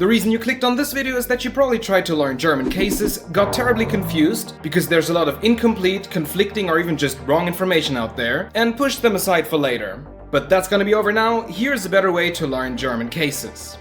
The reason you clicked on this video is that you probably tried to learn German cases, got terribly confused because there's a lot of incomplete, conflicting or even just wrong information out there, and pushed them aside for later. But that's gonna be over now. Here's a better way to learn German cases.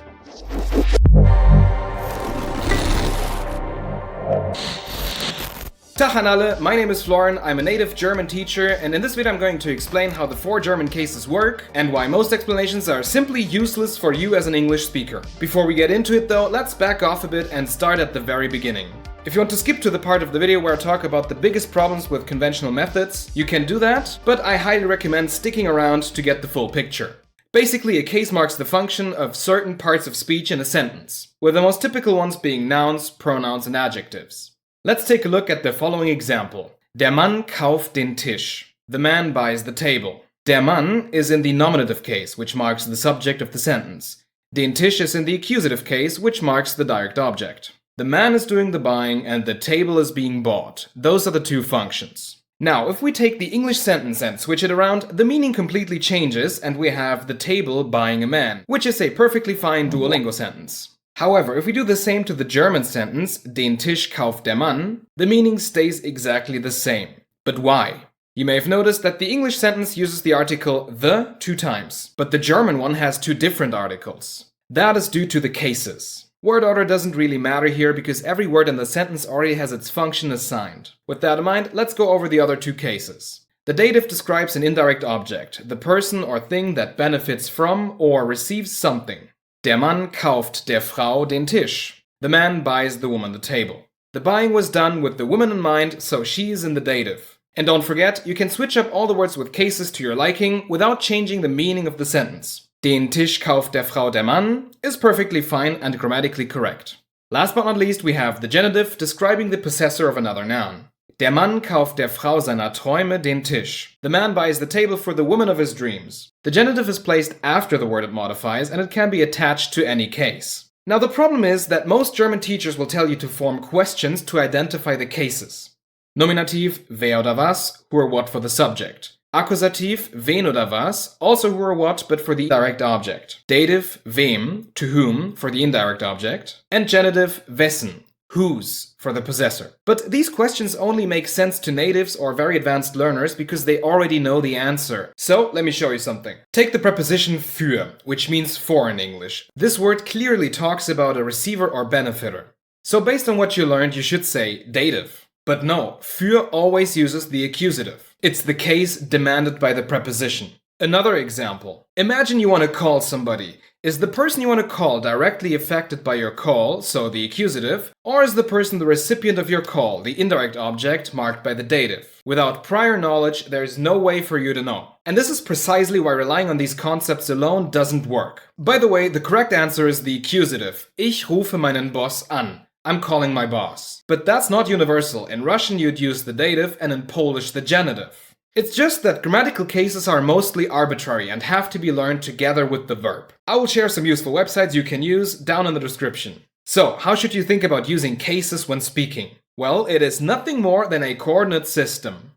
Tag an alle, my name is Florian, I'm a native German teacher, and in this video I'm going to explain how the 4 German cases work and why most explanations are simply useless for you as an English speaker. Before we get into it though, let's back off a bit and start at the very beginning. If you want to skip to the part of the video where I talk about the biggest problems with conventional methods, you can do that, but I highly recommend sticking around to get the full picture. Basically, a case marks the function of certain parts of speech in a sentence, with the most typical ones being nouns, pronouns, and adjectives. Let's take a look at the following example. Der Mann kauft den Tisch. The man buys the table. Der Mann is in the nominative case, which marks the subject of the sentence. Den Tisch is in the accusative case, which marks the direct object. The man is doing the buying and the table is being bought. Those are the 2 functions. Now, if we take the English sentence and switch it around, the meaning completely changes and we have the table buying a man, which is a perfectly fine Duolingo sentence. However, if we do the same to the German sentence, den Tisch kauft der Mann, the meaning stays exactly the same. But why? You may have noticed that the English sentence uses the article the 2 times, but the German one has 2 different articles. That is due to the cases. Word order doesn't really matter here because every word in the sentence already has its function assigned. With that in mind, let's go over the other 2 cases. The dative describes an indirect object, the person or thing that benefits from or receives something. Der Mann kauft der Frau den Tisch. The man buys the woman the table. The buying was done with the woman in mind, so she is in the dative. And don't forget, you can switch up all the words with cases to your liking without changing the meaning of the sentence. Den Tisch kauft der Frau der Mann is perfectly fine and grammatically correct. Last but not least, we have the genitive describing the possessor of another noun. Der Mann kauft der Frau seiner Träume den Tisch. The man buys the table for the woman of his dreams. The genitive is placed after the word it modifies and it can be attached to any case. Now the problem is that most German teachers will tell you to form questions to identify the cases. Nominative, wer oder was, who or what for the subject. Accusative, wen oder was, also who or what but for the direct object. Dative, wem, to whom, for the indirect object. And genitive, wessen, whose, for the possessor. But these questions only make sense to natives or very advanced learners because they already know the answer. So let me show you something. Take the preposition für, which means for in English. This word clearly talks about a receiver or benefiter. So based on what you learned, you should say dative. But no, für always uses the accusative. It's the case demanded by the preposition. Another example. Imagine you want to call somebody. Is the person you want to call directly affected by your call, so the accusative, or is the person the recipient of your call, the indirect object marked by the dative? Without prior knowledge, there is no way for you to know. And this is precisely why relying on these concepts alone doesn't work. By the way, the correct answer is the accusative. Ich rufe meinen Boss an. I'm calling my boss. But that's not universal. In Russian you'd use the dative and in Polish the genitive. It's just that grammatical cases are mostly arbitrary and have to be learned together with the verb. I will share some useful websites you can use down in the description. So, how should you think about using cases when speaking? Well, it is nothing more than a coordinate system.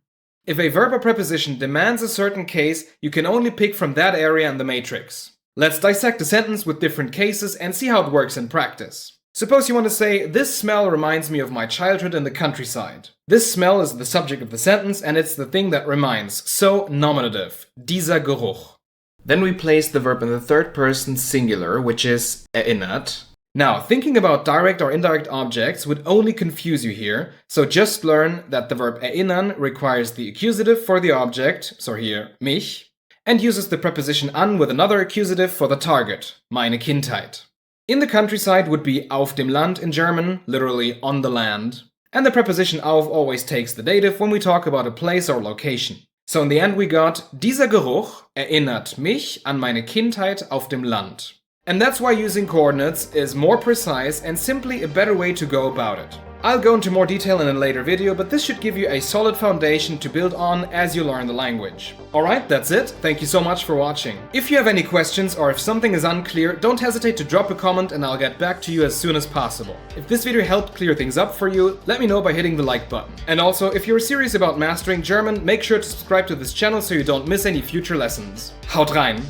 If a verb or preposition demands a certain case, you can only pick from that area in the matrix. Let's dissect a sentence with different cases and see how it works in practice. Suppose you want to say, this smell reminds me of my childhood in the countryside. This smell is the subject of the sentence and it's the thing that reminds, so nominative, dieser Geruch. Then we place the verb in the 3rd person singular, which is erinnert. Now, thinking about direct or indirect objects would only confuse you here, so just learn that the verb erinnern requires the accusative for the object, so here, mich, and uses the preposition an with another accusative for the target, meine Kindheit. In the countryside would be auf dem Land in German, literally on the land. And the preposition auf always takes the dative when we talk about a place or location. So in the end we got, dieser Geruch erinnert mich an meine Kindheit auf dem Land. And that's why using coordinates is more precise and simply a better way to go about it. I'll go into more detail in a later video, but this should give you a solid foundation to build on as you learn the language. Alright, that's it. Thank you so much for watching. If you have any questions or if something is unclear, don't hesitate to drop a comment and I'll get back to you as soon as possible. If this video helped clear things up for you, let me know by hitting the like button. And also, if you're serious about mastering German, make sure to subscribe to this channel so you don't miss any future lessons. Haut rein!